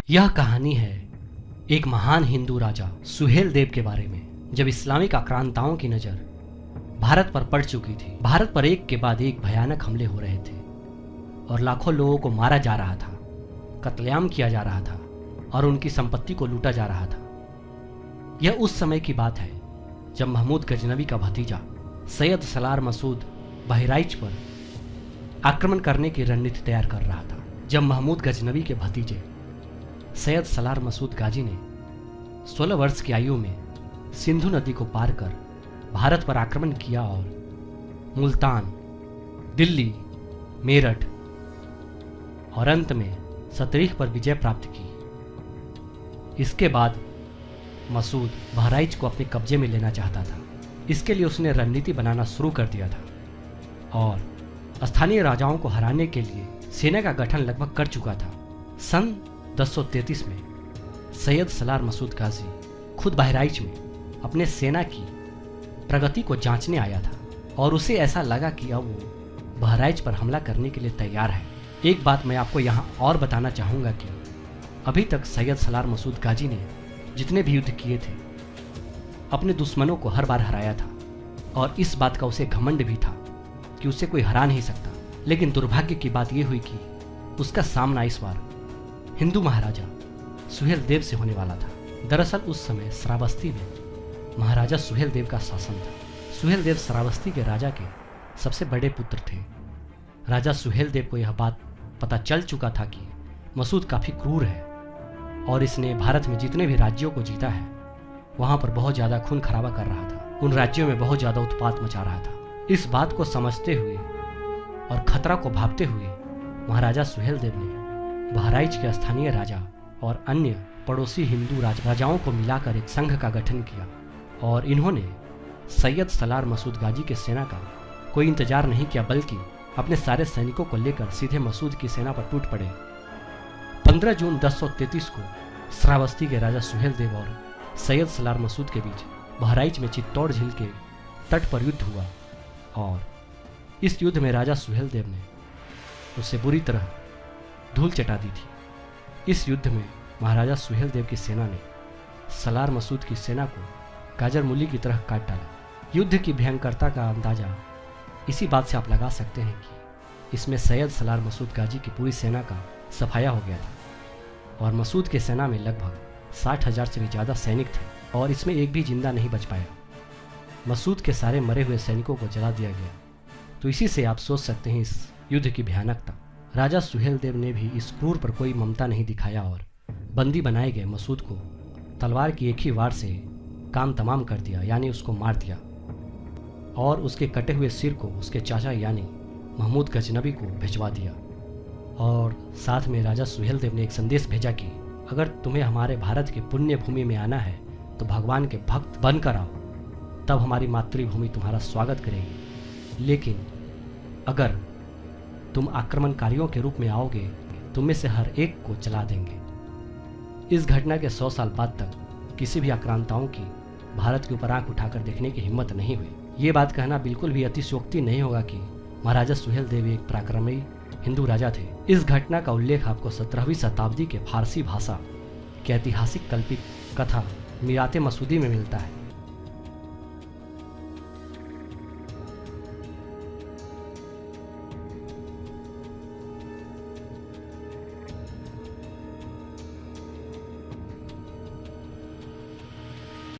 यह कहानी है एक महान हिंदू राजा सुहेल देव के बारे में। जब इस्लामिक आक्रांताओं की नजर भारत पर पड़ चुकी थी, भारत पर एक के बाद एक भयानक हमले हो रहे थे और लाखों लोगों को मारा जा रहा था, कत्लेआम किया जा रहा था और उनकी संपत्ति को लूटा जा रहा था। यह उस समय की बात है जब महमूद गजनवी का भतीजा सैयद सलार मसूद बहराइच पर आक्रमण करने की रणनीति तैयार कर रहा था। जब महमूद गजनवी के भतीजे सैयद सलार मसूद गाजी ने 16 वर्ष की आयु में सिंधु नदी को पार कर भारत पर आक्रमण किया और मुल्तान, दिल्ली, मेरठ और अंत में सतरीख पर विजय प्राप्त की। इसके बाद मसूद बहराइच को अपने कब्जे में लेना चाहता था। इसके लिए उसने रणनीति बनाना शुरू कर दिया था और स्थानीय राजाओं को हराने के लिए सेना का गठन लगभग कर चुका था। सन 1033 में सैयद सलार मसूद गाजी खुद बहराइच में अपने सेना की प्रगति को जांचने आया था और उसे ऐसा लगा कि अब वो बहराइच पर हमला करने के लिए तैयार है। एक बात मैं आपको यहाँ और बताना चाहूँगा कि अभी तक सैयद सलार मसूद गाजी ने जितने भी युद्ध किए थे अपने दुश्मनों को हर बार हराया था और इस बात का उसे घमंड भी था कि उसे कोई हरा नहीं सकता। लेकिन दुर्भाग्य की बात यह हुई कि उसका सामना इस बार हिंदू महाराजा सुहेल देव से होने वाला था। दरअसल उस समय श्रावस्ती में महाराजा सुहेल देव का शासन था। सुहेल देव श्रावस्ती के राजा के सबसे बड़े पुत्र थे। राजा सुहेल देव को यह बात पता चल चुका था कि मसूद काफी क्रूर है और इसने भारत में जितने भी राज्यों को जीता है वहां पर बहुत ज्यादा खून खराबा कर रहा था। उन राज्यों में बहुत ज्यादा उत्पात मचा रहा था। इस बात को समझते हुए और खतरा को भांपते हुए महाराजा सुहेल देव ने बहराइच के स्थानीय राजा और अन्य पड़ोसी हिंदू राजाओं को मिलाकर एक संघ का गठन किया और इन्होंने सैयद सलार मसूद गाजी के सेना का कोई इंतजार नहीं किया, बल्कि अपने सारे सैनिकों को लेकर सीधे मसूद की सेना पर टूट पड़े। 15 जून 1033 को श्रावस्ती के राजा सुहेल देव और सैयद सलार मसूद के बीच बहराइच में चित्तौड़ झील के तट पर युद्ध हुआ और इस युद्ध में राजा सुहेल देव ने उसे बुरी तरह धूल चटा दी थी। इस युद्ध में महाराजा सुहेल देव की सेना ने सलार मसूद की सेना को गाजर मूली की तरह काट डाला। युद्ध की भयंकरता का अंदाजा इसी बात से आप लगा सकते हैं कि इसमें सैयद सलार मसूद गाजी की पूरी सेना का सफाया हो गया था और मसूद की सेना में लगभग 60,000 से भी ज़्यादा सैनिक थे और इसमें एक भी जिंदा नहीं बच पाया। मसूद के सारे मरे हुए सैनिकों को जला दिया गया। तो इसी से आप सोच सकते हैं इस युद्ध की भयानकता। राजा सुहेल देव ने भी इस क्रूर पर कोई ममता नहीं दिखाया और बंदी बनाए गए मसूद को तलवार की एक ही वार से काम तमाम कर दिया, यानी उसको मार दिया और उसके कटे हुए सिर को उसके चाचा यानी महमूद गजनवी को भिजवा दिया। और साथ में राजा सुहेल देव ने एक संदेश भेजा कि अगर तुम्हें हमारे भारत की पुण्य भूमि में आना है तो भगवान के भक्त बनकर आओ, तब हमारी मातृभूमि तुम्हारा स्वागत करेगी। लेकिन अगर तुम आक्रमणकारियों के रूप में आओगे, तुम में से हर एक को जला देंगे। इस घटना के 100 साल बाद तक किसी भी आक्रांताओं की भारत के ऊपर आंख उठाकर देखने की हिम्मत नहीं हुई। ये बात कहना बिल्कुल भी अतिशयोक्ति नहीं होगा कि महाराजा सुहेल देव एक पराक्रमी हिंदू राजा थे। इस घटना का उल्लेख आपको 17वीं शताब्दी के फारसी भाषा के ऐतिहासिक कल्पित कथा मीराते मसूदी में मिलता है।